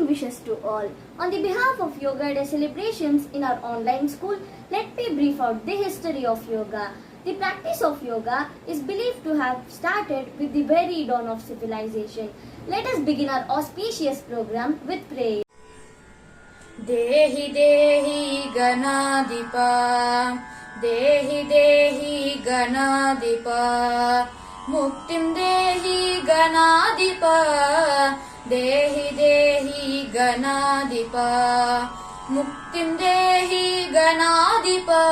morning wishes to all. On the behalf of Yoga Day celebrations in our online school, let me brief out the history of yoga. The practice of yoga is believed to have started with the very dawn of civilization. Let us begin our auspicious program with prayer. देहि देहि गणाधिपा देहि देहि गणाधिपा मुक्तिं देहि गणाधिपा देहि देहि गणाधिपा मुक्तिं देहि गणाधिपा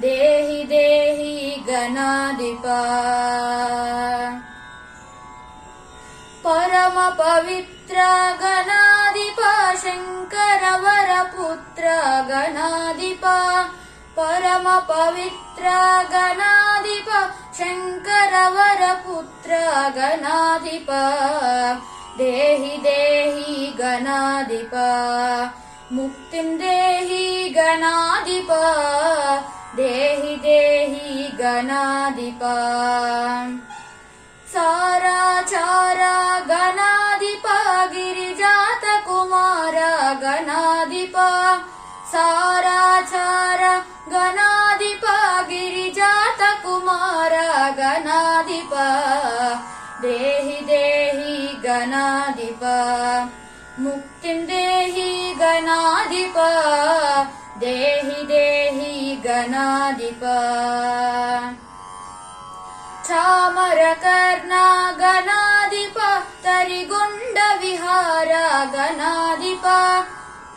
देहि देहि गणाधिपा परम पवित्र गणाधिपा शंकर वरपुत्र गणाधिपा परम पवित्र गणाधिपा शंकर वरपुत्र गणाधिपा देहि देहि गणाधिपा मुक्तिं देहि गणाधिपा देहि देहि गणाधिपा साराचारा गणाधिपा गिरिजात कुमार गणाधिपा साराचारा गणाधिपा गिरिजात कुमार गणाधिपा देहि देहि गणाधिपा मुक्तिं देहि गणाधिपा देहि देहि गणाधिपा चामरकर्णा गणाधिपा तरिगुंड विहार गणाधिपा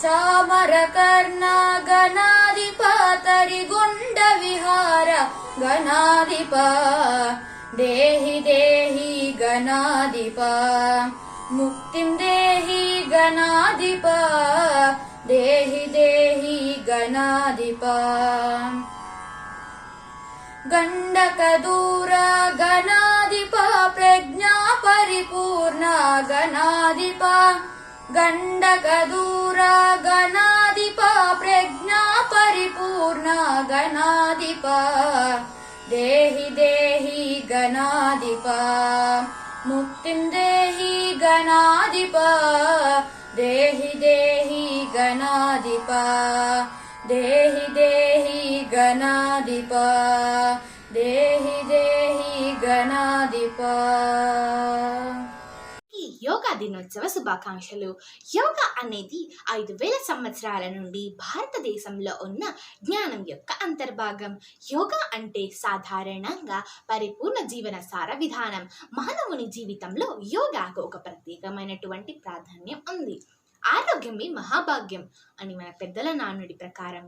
चामरकर्णा गणाधिपा तरिगुंड विहार गणाधिपा देहि देहि गणाधिपा मुक्तिं देहि गणाधिपा देहि देहि गणाधिपा गंडकदूर गणाधिपा प्रज्ञा परिपूर्ण गणाधिपा गंडकदूर गणाधिपा प्रज्ञा परिपूर्ण गणाधिपा देहि देहि गणाधिपा मुक्तिं देहि गणाधिपा देहि देहि गणाधिपा देहि देहि गणाधिपा देहि देहि गणाधिपा యోగా దినోత్సవ శుభాకాంక్షలు. యోగా అనేది 5000 సంవత్సరాల నుండి భారతదేశంలో ఉన్న జ్ఞానం యొక్క అంతర్భాగం. యోగా అంటే సాధారణంగా పరిపూర్ణ జీవన సార విధానం. మానవుని జీవితంలో యోగాకు ఒక ప్రత్యేకమైనటువంటి ప్రాధాన్యం ఉంది. ఆరోగ్యమే మహాభాగ్యం అని మన పెద్దల నానుడి ప్రకారం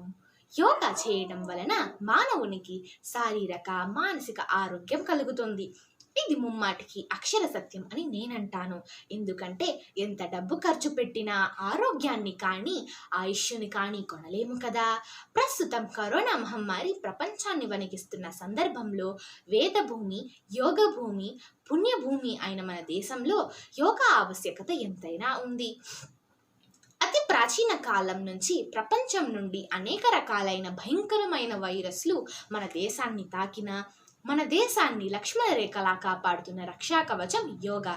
యోగా చేయడం వలన మానవునికి శారీరక మానసిక ఆరోగ్యం కలుగుతుంది. ఇది ముమ్మాటికి అక్షర సత్యం అని నేనంటాను. ఎందుకంటే ఎంత డబ్బు ఖర్చు పెట్టినా ఆరోగ్యాన్ని కానీ ఆయుష్ని కానీ కొనలేము కదా. ప్రస్తుతం కరోనా మహమ్మారి ప్రపంచాన్ని వణికిస్తున్న సందర్భంలో వేదభూమి, యోగ భూమి, పుణ్యభూమి అయిన మన దేశంలో యోగా ఆవశ్యకత ఎంతైనా ఉంది. అతి ప్రాచీన కాలం నుంచి ప్రపంచం నుండి అనేక రకాలైన భయంకరమైన వైరస్లు మన దేశాన్ని తాకిన మన దేశాన్ని లక్ష్మణ రేఖలా కాపాడుతున్న రక్షా కవచం యోగా.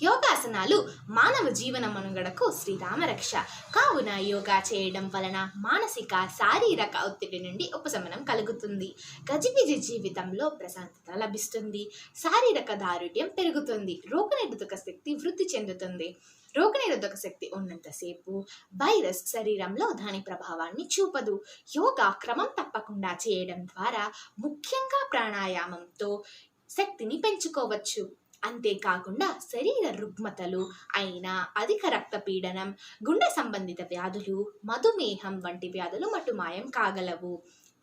యోగాసనాలు మానవ జీవన మనుగడకు శ్రీరామ రక్ష. కావున యోగా చేయడం వలన మానసిక శారీరక ఒత్తిడి నుండి ఉపశమనం కలుగుతుంది. గజిబిజి జీవితంలో ప్రశాంతత లభిస్తుంది. శారీరక దారుఢ్యం పెరుగుతుంది. రోగనిరోధక శక్తి వృద్ధి చెందుతుంది. రోగనిరోధక శక్తి ఉన్నంతసేపు వైరస్ శరీరంలో దాని ప్రభావాన్ని చూపదు. యోగా క్రమం తప్పకుండా చేయడం ద్వారా ముఖ్యంగా ప్రాణాయామంతో శక్తిని పెంచుకోవచ్చు. అంతేకాకుండా శరీర రుగ్మతలు అయిన అధిక రక్తపీడనం, గుండె సంబంధిత వ్యాధులు, మధుమేహం వంటి వ్యాధులు మటుమాయం కాగలవు.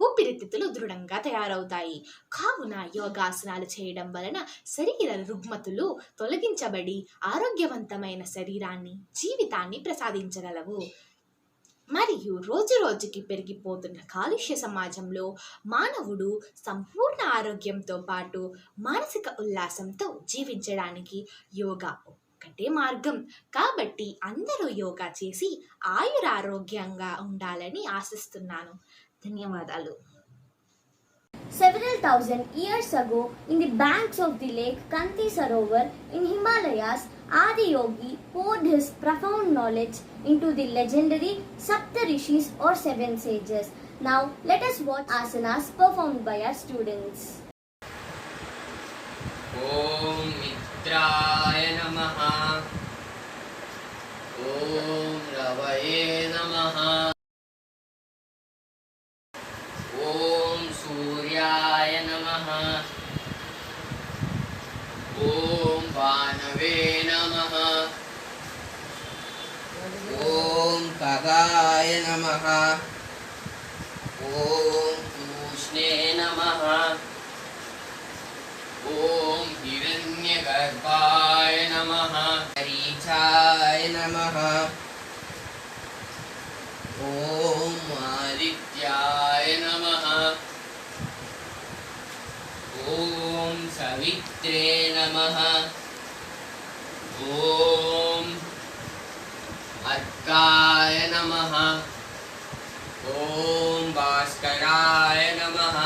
ఊపిరితిత్తులు దృఢంగా తయారవుతాయి. కావున యోగాసనాలు చేయడం వలన శరీర రుగ్మతులు తొలగించబడి ఆరోగ్యవంతమైన శరీరాన్ని, జీవితాన్ని ప్రసాదించగలవు. మరియు రోజు రోజుకి పెరిగిపోతున్న కాలుష్య సమాజంలో మానవుడు సంపూర్ణ ఆరోగ్యంతో పాటు మానసిక ఉల్లాసంతో జీవించడానికి యోగా ఒక్కటే మార్గం. కాబట్టి అందరూ యోగా చేసి ఆయురారోగ్యంగా ఉండాలని ఆశిస్తున్నాను. ధన్యవాదాలు. Several thousand years ago, in the banks of the lake Kanti Sarovar in Himalayas, Adiyogi poured his profound knowledge into the legendary Saptarishis or seven sages. Now let us watch asanas performed by our students. ॐ मित्राय नमः ॐ रवये नमः ॐ सूर्याय नमः ॐ भानवे नमः ॐ खगाय नमः ॐ तूष्णे नमः ॐ हिरण्यगर्भाय नमः रीचाय नमः ॐ आदित्याय नमः ॐ सवित्रे नमः ॐ अर्काय नमः ॐ भास्कराय नमः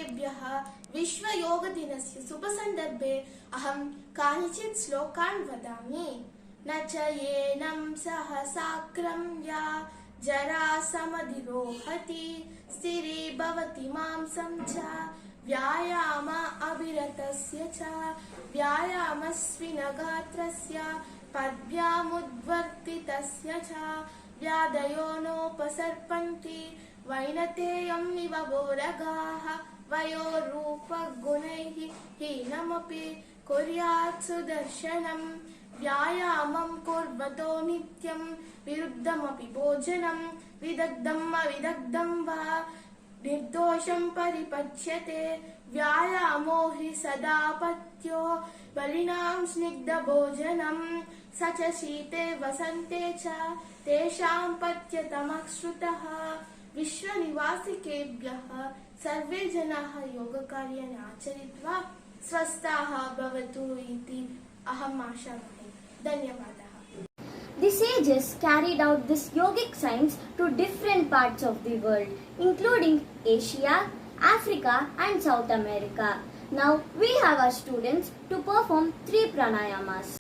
सर्वेभ्यः विश्वयोगदिनस्य शुभसन्दर्भे अहं कानिचित् श्लोकान् वदामि। न च येनं सहसाक्रम्या जरासमधिरोहति स्थिरे भवति मांसं च व्यायाम अविरतस्य च व्यायामस्विनगात्रस्य पद्भ्यामुद्वर्तितस्य च व्याधयो नोपसर्पन्ति वैनतेयं इव भोरगाः वयोरूपगुणैः हीनमपि कुर्यात् सुदर्शनम् व्यायामं कुर्वतो नित्यं विरुद्धमपि भोजनं विदग्धम् अविदग्धं वा निर्दोषं परिपच्यते व्यायामो हि सदा पथ्यो बलिनां स्निग्धभोजनं स च शीते वसन्ते च तेषां पथ्यतमः श्रुतः। विश्वनिवासिकेभ्यः सर्वे जनाः योगकार्याणि आचरित्वा स्वस्थाः भवतु इति अहम् आशामहे। धन्यवादः। The sages carried out this yogic science to different parts of the world, including Asia, Africa and South America. Now we have our students to perform 3 pranayamas.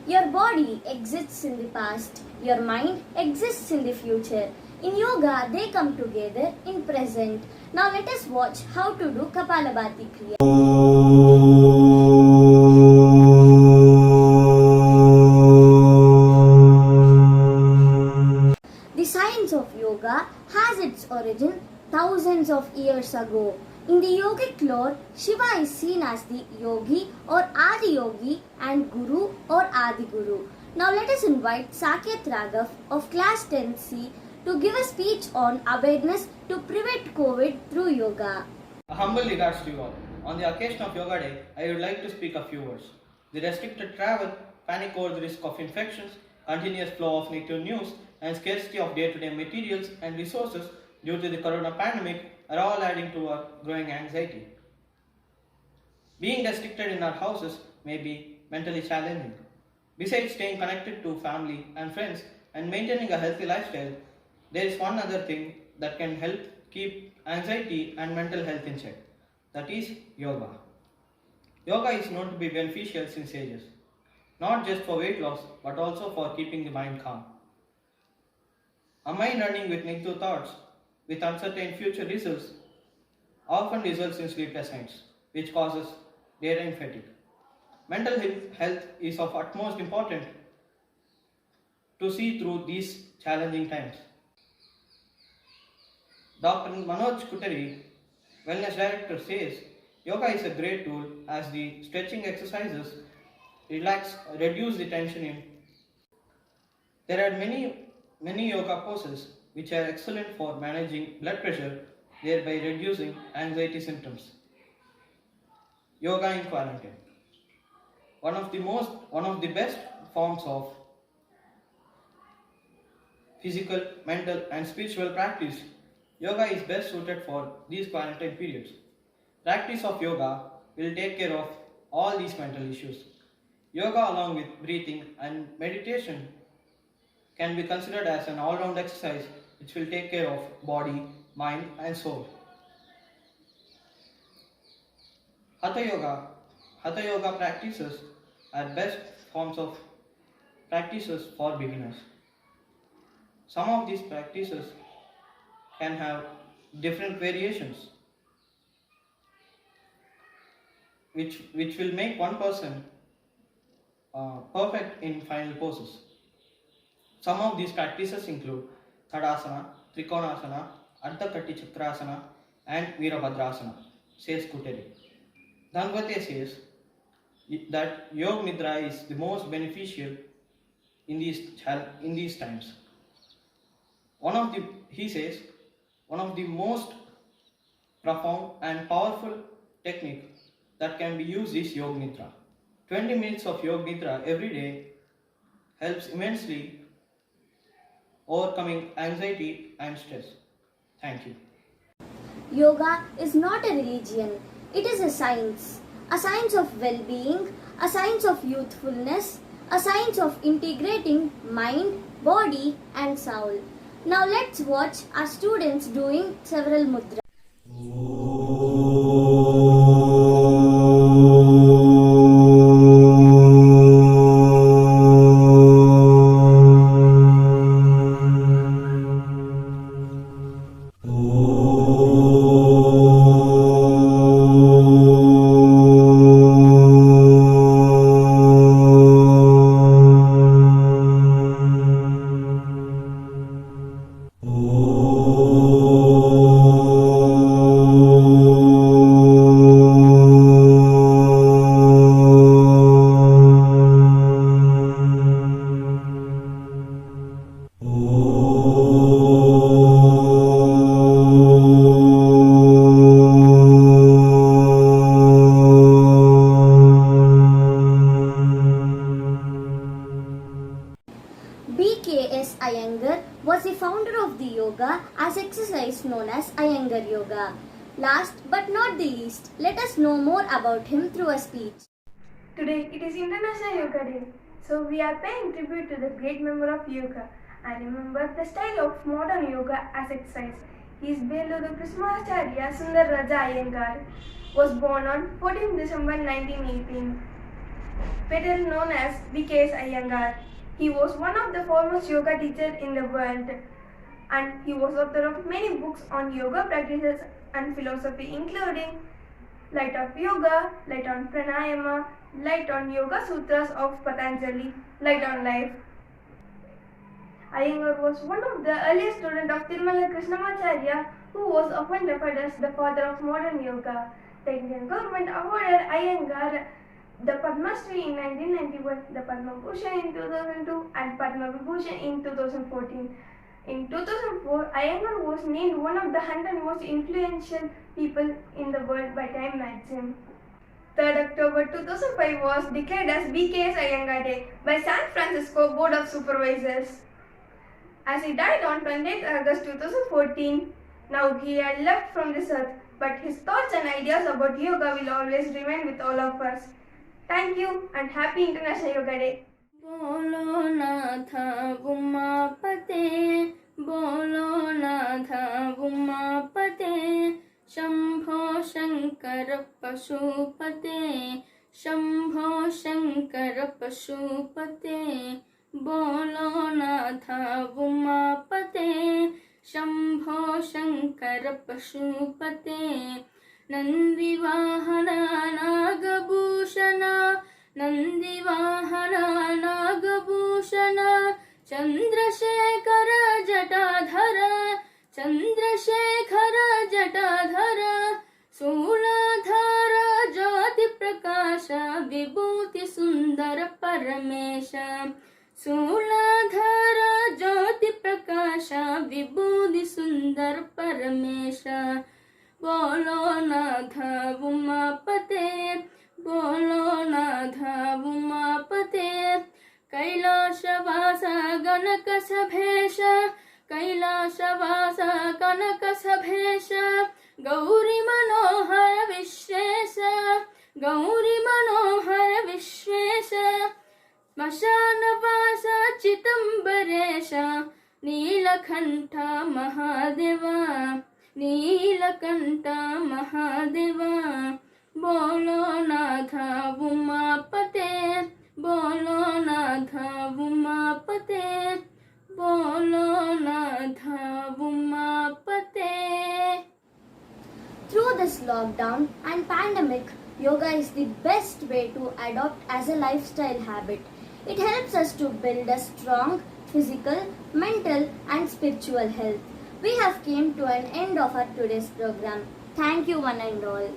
Your body exists in the past, your mind exists in the future. In yoga, they come together in present. Now let us watch how to do Kapalabhati Kriya. The science of yoga has its origin thousands of years ago. In the yogic lore, Shiva is seen as the yogi or Adi Yogi and Guru or Adi Guru. Now let us invite Saket Raghav of class 10C to give a speech on awareness to prevent COVID through yoga. A humble regards to you all. On the occasion of Yoga Day, I would like to speak a few words. The restricted travel, panic over the risk of infections, continuous flow of negative news, and scarcity of day-to-day materials and resources due to the corona pandemic are all adding to our growing anxiety. Being restricted in our houses may be mentally challenging. Besides staying connected to family and friends and maintaining a healthy lifestyle, there is one other thing that can help keep anxiety and mental health in check. That is yoga. Yoga is known to be beneficial since ages, not just for weight loss but also for keeping the mind calm. A mind running with negative thoughts with uncertain future results often results in sleepless nights, which causes daytime fatigue. Mental health is of utmost importance to see through these challenging times. Dr. Manoj Kutari, Wellness Director, says yoga is a great tool as the stretching exercises reduce the tension in. There are many yoga poses which are excellent for managing blood pressure, thereby reducing anxiety symptoms. Yoga in quarantine. One of the best forms of physical, mental and spiritual practice, yoga is best suited for these quarantine periods. Practice of yoga will take care of all these mental issues. Yoga along with breathing and meditation can be considered as an all-round exercise which will take care of body, mind and soul. Hatha Yoga practices are best forms of practices for beginners. Some of these practices can have different variations, which will make one person perfect in final poses. Some of these practices include Tadasana, Trikonasana, Ardhakatti Chakrasana, and Virabhadrasana, says Kuteri. Dhanvate says that Yoga Nidra is the most beneficial in these times. He says, one of the most profound and powerful technique that can be used is Yoga Nidra. 20 minutes of Yoga Nidra every day helps immensely overcoming anxiety and stress. Thank you. Yoga is not a religion, it is a science of well-being, a science of youthfulness, a science of integrating mind, body and soul. Now let's watch our students doing several mudras. B.K.S. Iyengar was the founder of the yoga as exercise known as Iyengar Yoga. Last but not the least, let us know more about him through a speech. Today it is International Yoga Day, so we are paying tribute to the great member of yoga and remember the style of modern yoga as exercise. He is Beluru Krishnamacharya Sundar Raja Iyengar, was born on 14 December 1918. Better known as B.K.S. Iyengar. He was one of the foremost yoga teachers in the world and he was author of many books on yoga practices and philosophy including Light of Yoga, Light on Pranayama, Light on Yoga Sutras of Patanjali, Light on Life. Iyengar was one of the earliest students of Tirumala Krishnamacharya who was often referred as the father of modern yoga. The Indian government awarded Iyengar the Padma Shri in 1991, the Padma Bhushan in 2002 and Padma Vibhushan in 2014. In 2004, Iyengar was named one of the 100 most influential people in the world by Time magazine. 3rd October 2005 was declared as B.K.S. Iyengar Day by San Francisco Board of Supervisors. As he died on 28 August 2014, now he had left from this earth, but his thoughts and ideas about yoga will always remain with all of us. Thank you and happy International Yoga Day. बोलो नाथा उमापते बोलो नाथा उमापते शंभो शंकर पशुपते शंभो शंकर पशुपते बोलो नाथा उमापते शंभो शंकर पशुपते नंदिवाहना नागभूषणा नंदिवाहना नागभूषणा चंद्रशेखर जटाधर चंद्रशेखर जटाधर शूलाधार ज्योति प्रकाश विभूति सुंदर परमेश शूलाधार ज्योति प्रकाश विभूति सुंदर परमेश बोलो नाथ उमापते बोलो नाथ उमापते कैलाशवास गणक सभेश कैलाशवास कनक सभेश गौरी मनोहर विश्वेश गौरी मनोहर विश्वेश श्मशानवास चिदंबरेश नीलकंठ महादेवा नीलकंठ महादेवा बोलो नाथ उमापते बोलो नाथ उमापते बोलो नाथ उमापते. Through this lockdown and pandemic, yoga is the best way to adopt as a lifestyle habit. It helps us to build a strong physical, mental and spiritual health. We have came to an end of our today's program. Thank you one and all.